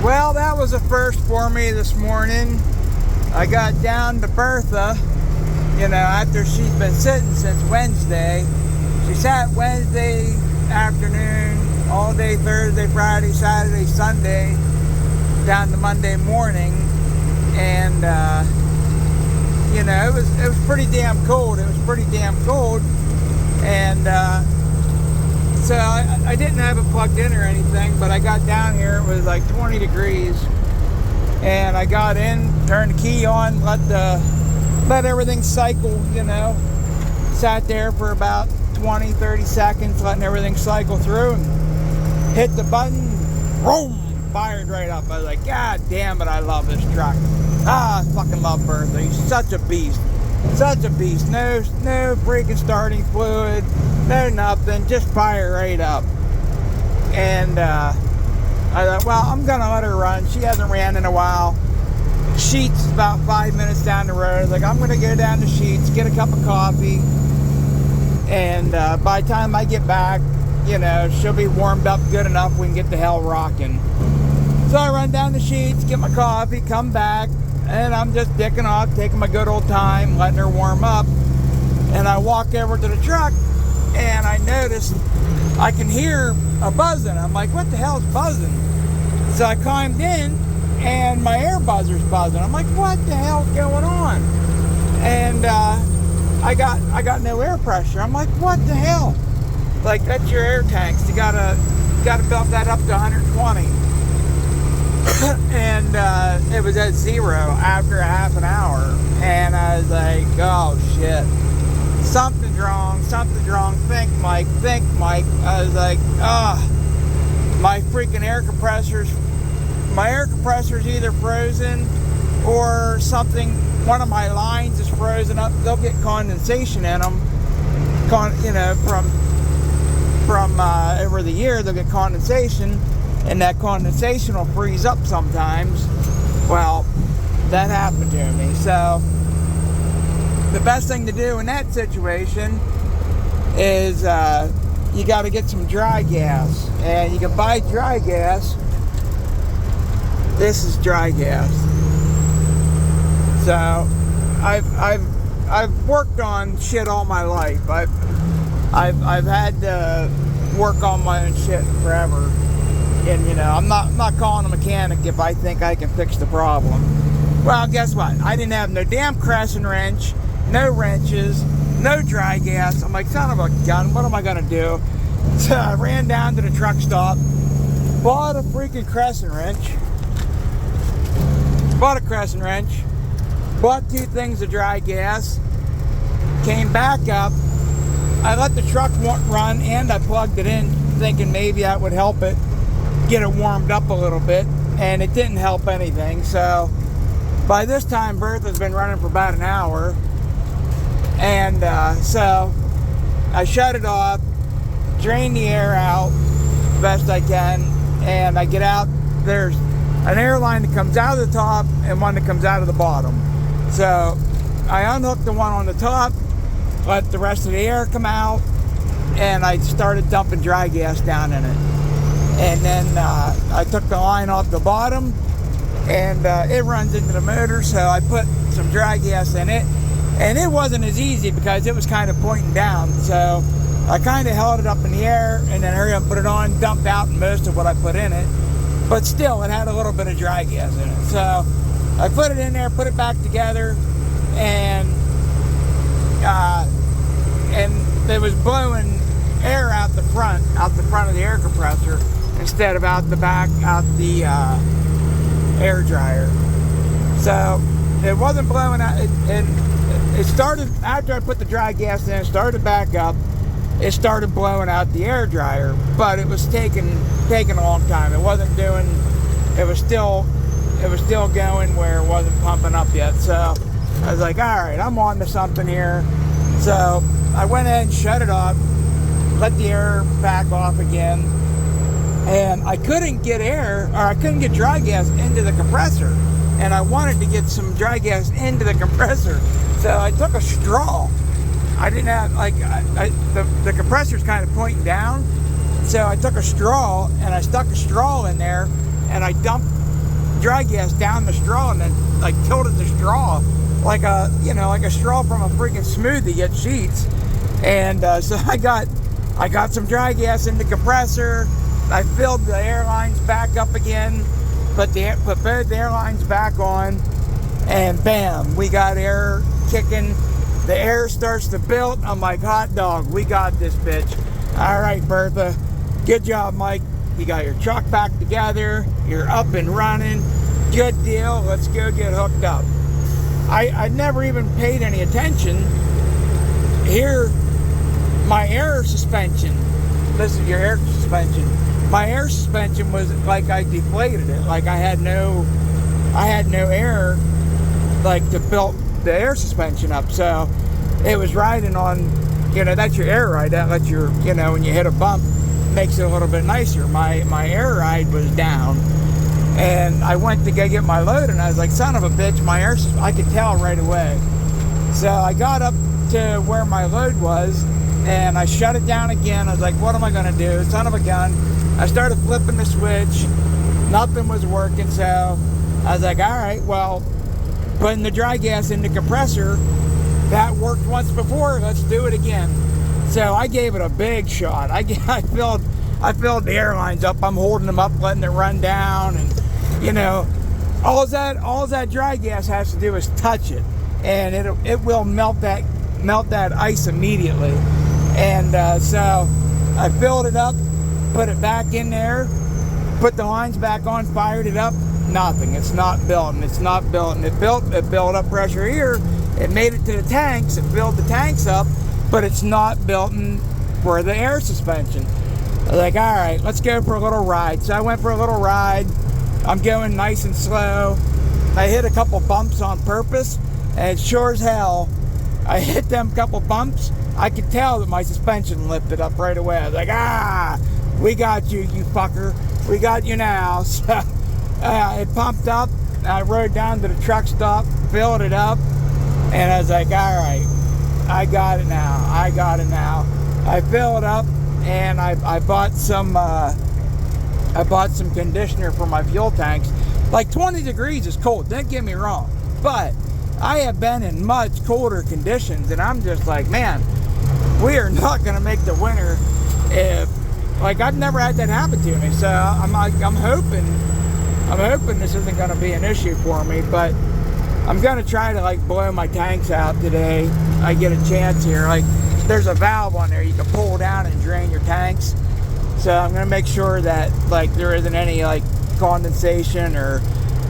Well, that was a first for me this morning. I got down to Bertha, after she's been sitting since Wednesday. She sat Wednesday afternoon, all day Thursday, Friday, Saturday, Sunday, down to Monday morning. And, it was pretty damn cold. It was pretty damn cold. And, so I didn't have it plugged in or anything, but I got down here, it was like 20 degrees, and I got in, turned the key on, let everything cycle, sat there for about 20-30 seconds, letting everything cycle through, and hit the button, boom, fired right up. I was like, God damn it, I love this truck. I fucking love Bertha. He's such a beast. Such a beast. No freaking starting fluid, no nothing, just fire right up. And I thought, well, I'm gonna let her run. She hasn't ran in a while. Sheets is about 5 minutes down the road. Like, I'm gonna go down to Sheets, get a cup of coffee, and by the time I get back, she'll be warmed up good enough we can get the hell rocking. So I run down to Sheets, get my coffee, come back, and I'm just dicking off, taking my good old time, letting her warm up. And I walk over to the truck, and I notice I can hear a buzzing. I'm like, what the hell's buzzing? So I climbed in, and my air buzzer's buzzing. I'm like, what the hell's going on? And I got no air pressure. I'm like, what the hell? Like, that's your air tanks. You gotta build that up to 120. And it was at 0 after a half an hour, and I was like, oh shit, something's wrong, think Mike. I was like, my freaking air compressor's either frozen or something, one of my lines is frozen up. They'll get condensation in them, from over the year, they'll get condensation, and that condensation will freeze up sometimes. Well, that happened to me. So the best thing to do in that situation is you got to get some dry gas, and you can buy dry gas. This is dry gas. So I've worked on shit all my life. I've had to work on my own shit forever. And I'm not calling a mechanic if I think I can fix the problem. Well, guess what? I didn't have no damn crescent wrench, no wrenches, no dry gas. I'm like, son of a gun, what am I gonna do? So I ran down to the truck stop, bought a freaking crescent wrench, bought 2 things of dry gas, came back up. I let the truck run, and I plugged it in, thinking maybe that would help it get it warmed up a little bit, and it didn't help anything. So by this time, Bertha's been running for about an hour, and so I shut it off, drain the air out best I can, and I get out. There's an air line that comes out of the top and one that comes out of the bottom. So I unhooked the one on the top, let the rest of the air come out, and I started dumping dry gas down in it. And then I took the line off the bottom, and it runs into the motor, so I put some dry gas in it. And it wasn't as easy because it was kind of pointing down, so I kind of held it up in the air, and then hurry up, put it on, dumped out most of what I put in it. But still, it had a little bit of dry gas in it. So I put it in there, put it back together, and it was blowing air out the front of the air compressor, instead of out the back, out the air dryer. So it wasn't blowing out, and it started, after I put the dry gas in, it started back up, it started blowing out the air dryer, but it was taking a long time. It wasn't doing, it was still going where it wasn't pumping up yet. So I was like, all right, I'm on to something here. So I went ahead and shut it off, let the air back off again, and I couldn't get dry gas into the compressor, and I wanted to get some dry gas into the compressor. So I took a straw. I didn't have, the compressor's kind of pointing down, so I took a straw, and I stuck a straw in there, and I dumped dry gas down the straw and then like tilted the straw like a, you know, like a straw from a freaking smoothie at Sheetz. And so I got some dry gas in the compressor. I filled the airlines back up again, put both the airlines back on, and bam, we got air kicking. The air starts to build. I'm like, hot dog, we got this bitch. All right, Bertha, good job, Mike. You got your truck back together. You're up and running. Good deal. Let's go get hooked up. I never even paid any attention. Here, my air suspension. This is your air suspension. My air suspension was like I deflated it. Like I had no air, like to build the air suspension up. So it was riding on, you know, that's your air ride. That lets your, you know, when you hit a bump, makes it a little bit nicer. My air ride was down, and I went to go get my load, and I was like, son of a bitch, my air, I could tell right away. So I got up to where my load was, and I shut it down again. I was like, what am I gonna do? Son of a gun. I started flipping the switch. Nothing was working, so I was like, all right, well, putting the dry gas in the compressor, that worked once before, let's do it again. So I gave it a big shot. I filled the airlines up. I'm holding them up, letting it run down, and you know, all that dry gas has to do is touch it, and it will melt that ice immediately. And so I filled it up, put it back in there, put the lines back on, fired it up. Nothing. It's not building. It's not building. It built up pressure here. It made it to the tanks. It filled the tanks up, but it's not building for the air suspension. I was like, all right, let's go for a little ride. So I went for a little ride. I'm going nice and slow. I hit a couple bumps on purpose, and sure as hell, I hit them couple bumps. I could tell that my suspension lifted up right away. I was like, we got you, you fucker. We got you now. So it pumped up. I rode down to the truck stop, filled it up, and I was like, all right, I got it now. I got it now. I filled it up, and I bought some conditioner for my fuel tanks. Like 20 degrees is cold, don't get me wrong, but I have been in much colder conditions, and I'm just like, man, we are not gonna make the winter if, like, I've never had that happen to me. So I'm hoping this isn't gonna be an issue for me, but I'm gonna try to like blow my tanks out today. I get a chance here. Like, there's a valve on there you can pull down and drain your tanks. So I'm gonna make sure that like there isn't any like condensation or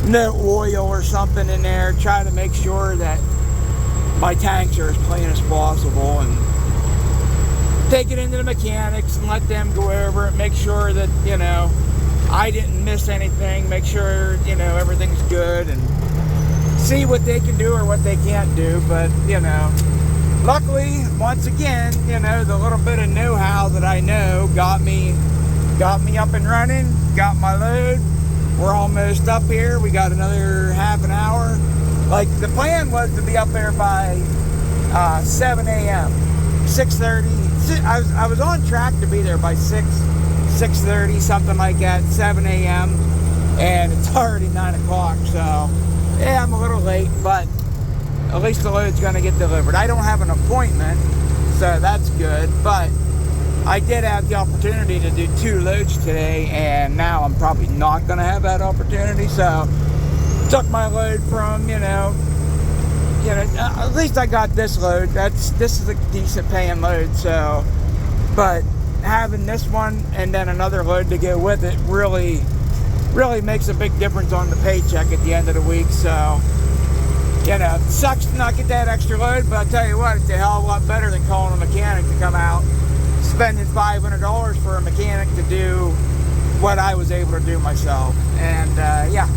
no oil or something in there. Try to make sure that my tanks are as clean as possible, and take it into the mechanics and let them go over it. Make sure that, you know, I didn't miss anything. Make sure, you know, everything's good, and see what they can do or what they can't do. But, you know, luckily, once again, you know, the little bit of know-how that I know got me up and running, got my load. We're almost up here. We got another half an hour. Like, the plan was to be up there by 7 a.m. 6:30. I was on track to be there by 6:30, something like that, 7 a.m. And it's already 9 o'clock, so yeah, I'm a little late, but at least the load's going to get delivered. I don't have an appointment, so that's good, but I did have the opportunity to do 2 loads today, and now I'm probably not going to have that opportunity. So took my load from, you know, at least I got this load. This is a decent paying load. So, but having this one and then another load to go with it really makes a big difference on the paycheck at the end of the week. So, you know, it sucks to not get that extra load, but I'll tell you what, it's a hell of a lot better than calling a mechanic to come out, spending $500 for a mechanic to do what I was able to do myself. And yeah,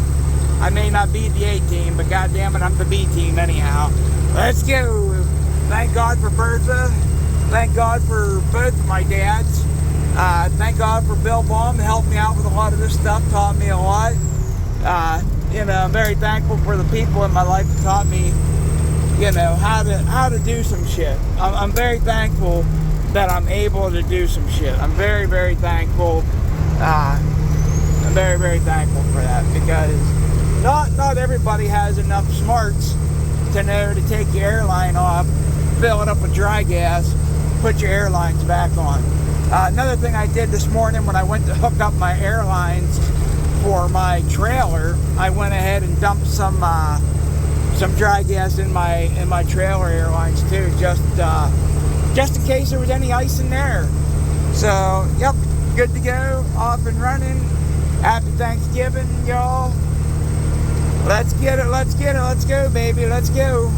I may not be the A team, but goddamn it, I'm the B team anyhow. Let's go. Thank God for Bertha. Thank God for both of my dads. Thank God for Bill Baum to help me out with a lot of this stuff, taught me a lot. You know, I'm very thankful for the people in my life that taught me, you know, how to do some shit. I'm very thankful that I'm able to do some shit. I'm very, very thankful. I'm very, very thankful for that, because not everybody has enough smarts to know to take your airline off, fill it up with dry gas, put your airlines back on. Another thing I did this morning when I went to hook up my airlines for my trailer, I went ahead and dumped some dry gas in my trailer airlines too, just in case there was any ice in there. So, yep, good to go, off and running. Happy Thanksgiving, y'all. Let's get it, let's go, baby, let's go.